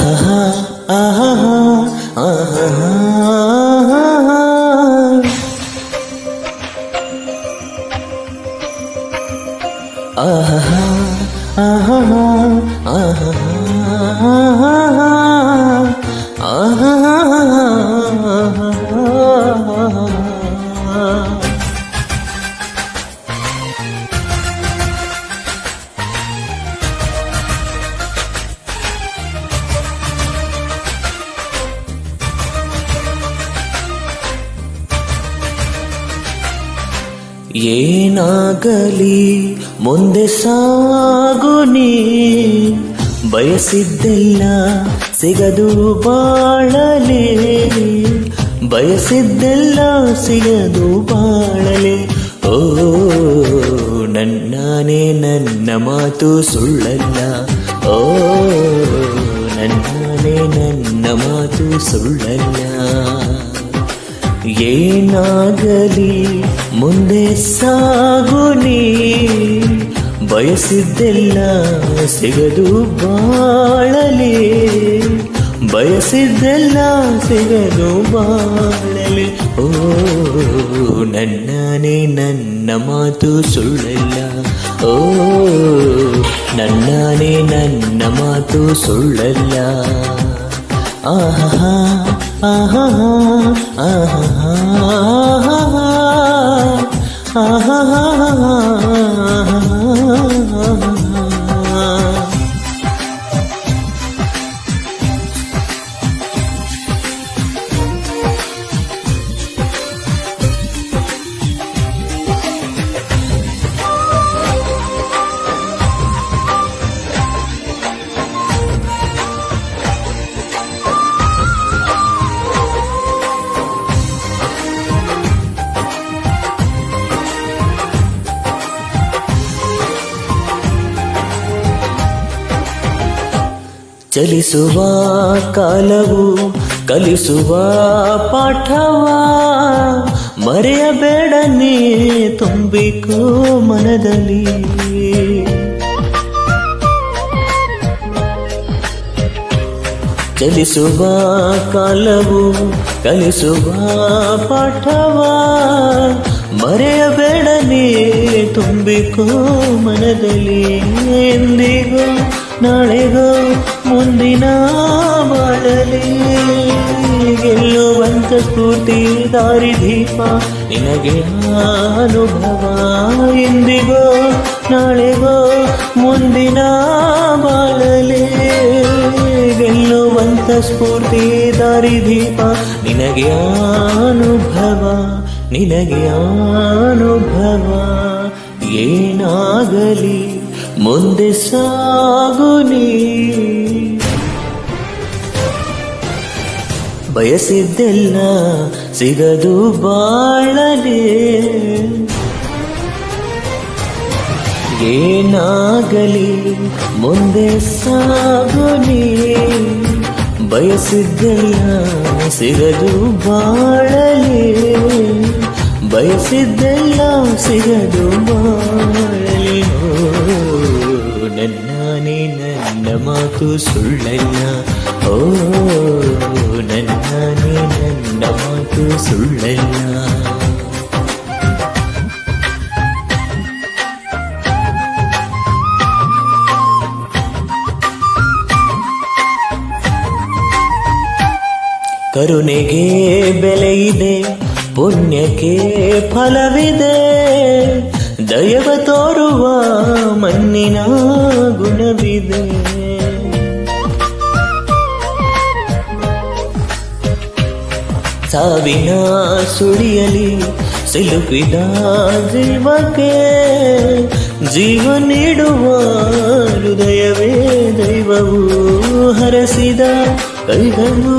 ಆಹಾ ಆಹಾ ಆಹಾ ಆಹಾ ಆಹಾ ಏನಾಗಲಿ ಮುಂದೆ ಸಾಗುನಿ, ಬಯಸಿದ್ದೆಲ್ಲ ಸಿಗದು ಬಾಳಲೆ, ಬಯಸಿದ್ದೆಲ್ಲ ಸಿಗದು ಬಾಳಲೆ. ಓ ನನ್ನಾನೇ ನನ್ನ ಮಾತು ಸುಳ್ಳಲ್ಲ, ಓ ನನ್ನಾನೇ ನನ್ನ ಮಾತು ಸುಳ್ಳಲ್ಲ. ಏನಾಗಲಿ ಮುಂದೆ ಸಾಗುನಿ, ಬಯಸಿದ್ದೆಲ್ಲ ಸಿಗದು ಬಾಳಲಿ, ಬಯಸಿದ್ದೆಲ್ಲ ಸಿಗದು ಬಾಳಲಿ. ಓ ನನ್ನಾನೇ ನನ್ನ ಮಾತು ಸುಳ್ಳಲ್ಲ, ಓ ನನ್ನಾನೇ ನನ್ನ ಮಾತು ಸುಳ್ಳಲ್ಲ. ಆಹಾ ಆಹಾ ಆಹಾ ಆಹಾ ಚಲಿಸುವ ಕಾಲವು ಕಲಿಸುವ ಪಾಠವ, ಮರೆಯಬೇಡ ನೀ ತುಂಬಿಕೋ ಮನದಲ್ಲಿ. ಚಲಿಸುವ ಕಾಲವು ಕಲಿಸುವ ಪಾಠವ, ಮರೆಯಬೇಡ ನೀ ತುಂಬಿಕೋ ಮನದಲ್ಲಿ. ಎಂದಿಗೋ ನಾಳೆಗೋ ಮುಂದಿನ ಬಾಳಲಿ, ಗೆಲ್ಲುವಂತ ಸ್ಫೂರ್ತಿ ದಾರಿದೀಪ ನಿನಗೆ ಅನುಭವ. ಎಂದಿಗೋ ನಾಳೆಗೋ ಮುಂದಿನ ಬಾಳಲಿ, ಗೆಲ್ಲುವಂತ ಸ್ಫೂರ್ತಿ ದಾರಿದೀಪ ನಿನಗೆ ಅನುಭವ, ನಿನಗೆ ಅನುಭವ. ಏನಾಗಲಿ ಮುಂದೆ ಸಾಗುನಿ, ಬಯಸಿದ್ದೆಲ್ಲ ಸಿಗದು ಬಾಳಲೆ. ಏನಾಗಲಿ ಮುಂದೆ ಸಾಗುನಿ, ಬಯಸಿದ್ದೆಲ್ಲ ಸಿಗದು ಬಾಳಲೆ, ಬಯಸಿದ್ದೆಲ್ಲ ಸಿಗದು ಬಾಳಲೆ. ನನ್ನಾನೇ ನನ್ನ ಮಾತು ಸುಳ್ಳಲ್ಲ, ಓ ನನ್ನಾನೇ ನನ್ನ ಮಾತು ಸುಳ್ಳಲ್ಲ. ಕರುಣೆಗೆ ಬೆಲೆ ಇದೆ, ಪುಣ್ಯಕ್ಕೆ ಫಲವಿದೆ, ದಯವ ತೋರುವ ಮಣ್ಣಿನ ಗುಣವಿದೆ. ಸಾವಿನ ಸುಳಿಯಲಿ ಸಿಲುಕಿದ ಜೀವಕ್ಕೆ, ಜೀವ ನೀಡುವ ಹೃದಯವೇ ದೈವವು. ಹರಸಿದ ಕೈಗಳು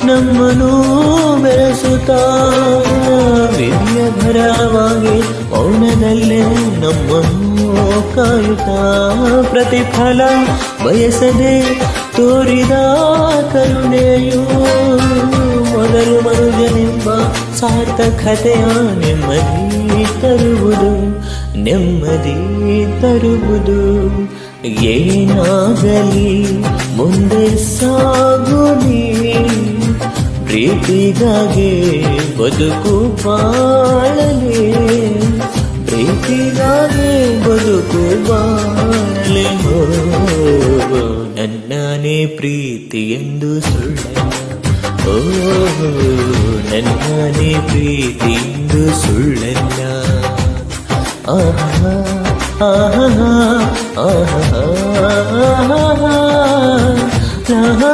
ನಮ್ಮನ್ನು ಬೆಳೆಸುತ್ತಾ, ವಿಧಿಯ ಭರವಾಗಿ ಮೌನದಲ್ಲೇ ನಮ್ಮನ್ನು ಕಾಯುತ್ತಾ, ಪ್ರತಿಫಲ ಬಯಸದೆ ತೋರಿದ ಕರುಣೆಯು ಮೊದಲು ಮನುಜನೆಂಬ ಸಾರ್ಥಕತೆಯ ನೆಮ್ಮದಿ ತರುವುದು. ನೆಮ್ಮದಿ ತರುವುದು. ಏನಾಗಲಿ ಮುಂದೆ ಸಾಗುನಿ, ಪ್ರೀತಿಗಾಗಿ ಬದುಕು ಬಾಳಲಿ, ಪ್ರೀತಿಗಾಗಿ ಬದುಕು ಬಾಳಲಿ. ಹೋ ನನ್ನನೇ ಪ್ರೀತಿ ಎಂದು ಸುಳ್ಳಲ್ಲ, ಓ ನನ್ನನೇ ಪ್ರೀತಿ ಎಂದು ಸುಳ್ಳಲ್ಲ. ಆಹಾ ಆಹಾ ಆಹಾ ಆಹಾ ಆಹಾ